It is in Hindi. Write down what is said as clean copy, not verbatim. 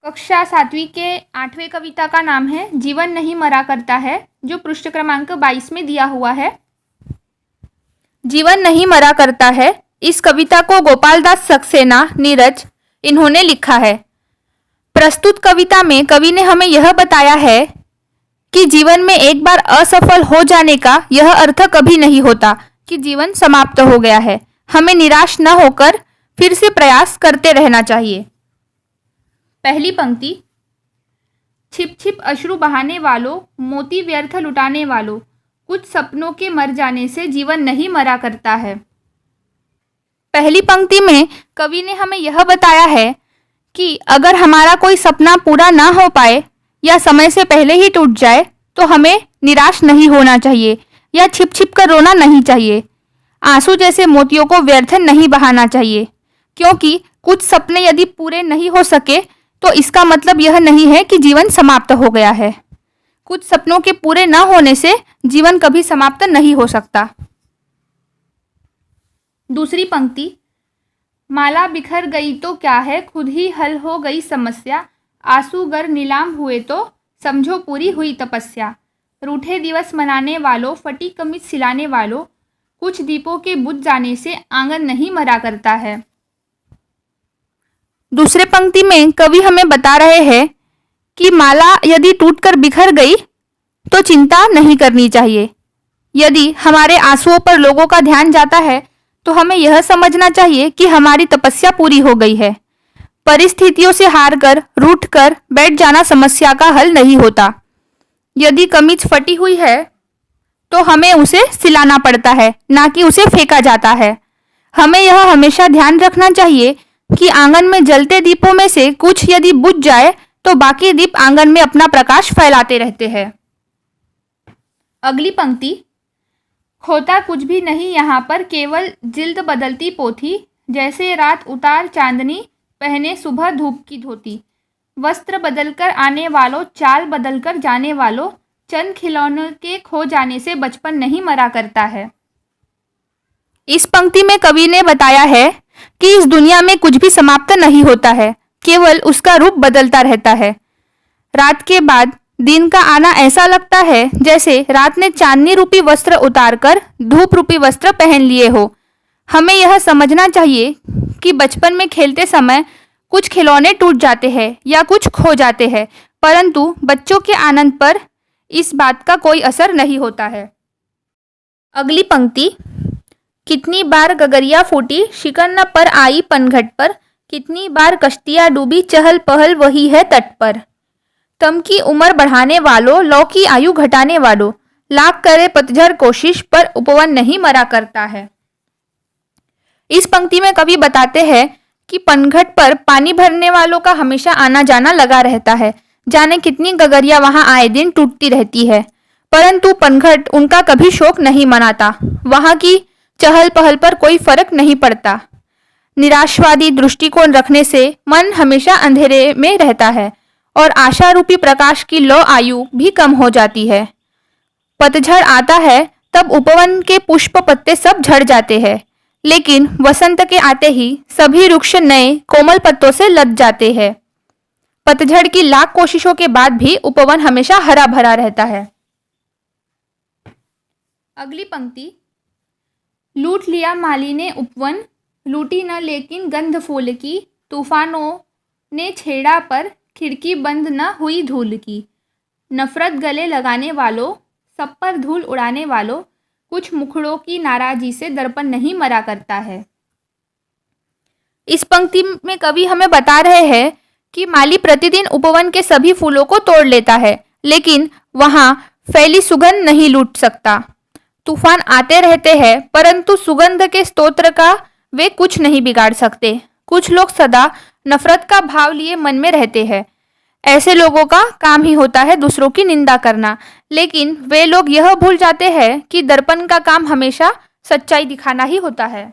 कक्षा 7वीं के 8वें कविता का नाम है जीवन नहीं मरा करता है, जो पृष्ठ क्रमांक 22 में दिया हुआ है। जीवन नहीं मरा करता है। इस कविता को गोपाल दास सक्सेना नीरज इन्होंने लिखा है। प्रस्तुत कविता में कवि ने हमें यह बताया है कि जीवन में एक बार असफल हो जाने का यह अर्थ कभी नहीं होता कि जीवन समाप्त हो गया है। हमें निराश न होकर फिर से प्रयास करते रहना चाहिए। पहली पंक्ति, छिप छिप अश्रु बहाने वालों, मोती व्यर्थ लुटाने वालों, कुछ सपनों के मर जाने से जीवन नहीं मरा करता है। पहली पंक्ति में कवि ने हमें यह बताया है कि अगर हमारा कोई सपना पूरा ना हो पाए या समय से पहले ही टूट जाए तो हमें निराश नहीं होना चाहिए या छिप छिप कर रोना नहीं चाहिए। आंसू जैसे मोतियों को व्यर्थ नहीं बहाना चाहिए, क्योंकि कुछ सपने यदि पूरे नहीं हो सके तो इसका मतलब यह नहीं है कि जीवन समाप्त हो गया है। कुछ सपनों के पूरे न होने से जीवन कभी समाप्त नहीं हो सकता। दूसरी पंक्ति, माला बिखर गई तो क्या है, खुद ही हल हो गई समस्या, आंसू गर नीलाम हुए तो समझो पूरी हुई तपस्या, रूठे दिवस मनाने वालों, फटी कमीज सिलाने वालों, कुछ दीपों के बुझ जाने से आंगन नहीं मरा करता है। दूसरे पंक्ति में कवि हमें बता रहे हैं कि माला यदि टूटकर बिखर गई तो चिंता नहीं करनी चाहिए। यदि हमारे आंसुओं पर लोगों का ध्यान जाता है तो हमें यह समझना चाहिए कि हमारी तपस्या पूरी हो गई है। परिस्थितियों से हारकर रूठकर बैठ जाना समस्या का हल नहीं होता। यदि कमीज फटी हुई है तो हमें उसे सिलाना पड़ता है, ना कि उसे फेंका जाता है। हमें यह हमेशा ध्यान रखना चाहिए कि आंगन में जलते दीपों में से कुछ यदि बुझ जाए तो बाकी दीप आंगन में अपना प्रकाश फैलाते रहते हैं। अगली पंक्ति, खोता कुछ भी नहीं यहाँ पर, केवल जिल्द बदलती पोथी, जैसे रात उतार चांदनी, पहने सुबह धूप की धोती, वस्त्र बदलकर आने वालों, चाल बदलकर जाने वालों, चंद खिलौनों के खो जाने से बचपन नहीं मरा करता है। इस पंक्ति में कवि ने बताया है कि इस दुनिया में कुछ भी समाप्त नहीं होता है, केवल उसका रूप बदलता रहता है। रात के बाद दिन का आना ऐसा लगता है जैसे रात ने चांदनी रूपी वस्त्र उतारकर धूप रूपी वस्त्र पहन लिए हो। हमें यह समझना चाहिए कि बचपन में खेलते समय कुछ खिलौने टूट जाते हैं या कुछ खो जाते हैं, परंतु बच्चों के आनंद पर इस बात का कोई असर नहीं होता है। अगली पंक्ति, कितनी बार गगरिया फूटी, शिकन न पर आई पनघट पर, कितनी बार कश्तियाँ डूबी, चहल पहल वही है तट पर, तम की उम्र बढ़ाने वालों, लौ की आयु घटाने वालों, लाख करे पतझड़ कोशिश पर उपवन नहीं मरा करता है। इस पंक्ति में कवि बताते हैं कि पनघट पर पानी भरने वालों का हमेशा आना जाना लगा रहता है। जाने कितनी गगरिया वहां आए दिन टूटती रहती है, परंतु पनघट उनका कभी शोक नहीं मनाता। वहां की चहल पहल पर कोई फर्क नहीं पड़ता। निराशवादी दृष्टिकोण रखने से मन हमेशा अंधेरे में रहता है और आशा रूपी प्रकाश की लौ आयु भी कम हो जाती है। पतझड़ आता है तब उपवन के पुष्प पत्ते सब झड़ जाते हैं, लेकिन वसंत के आते ही सभी वृक्ष नए कोमल पत्तों से लद जाते हैं। पतझड़ की लाख कोशिशों के बाद भी उपवन हमेशा हरा भरा रहता है। अगली पंक्ति, लूट लिया माली ने उपवन, लूटी न लेकिन गंध फूल की, तूफानों ने छेड़ा पर खिड़की बंद न हुई धूल की, नफरत गले लगाने वालों, सब पर धूल उड़ाने वालों, कुछ मुखड़ों की नाराजी से दर्पण नहीं मरा करता है। इस पंक्ति में कवि हमें बता रहे हैं कि माली प्रतिदिन उपवन के सभी फूलों को तोड़ लेता है, लेकिन वहां फैली सुगंध नहीं लूट सकता। तूफान आते रहते हैं, परंतु सुगंध के स्तोत्र का वे कुछ नहीं बिगाड़ सकते। कुछ लोग सदा नफरत का भाव लिए मन में रहते हैं। ऐसे लोगों का काम ही होता है दूसरों की निंदा करना, लेकिन वे लोग यह भूल जाते हैं कि दर्पण का काम हमेशा सच्चाई दिखाना ही होता है।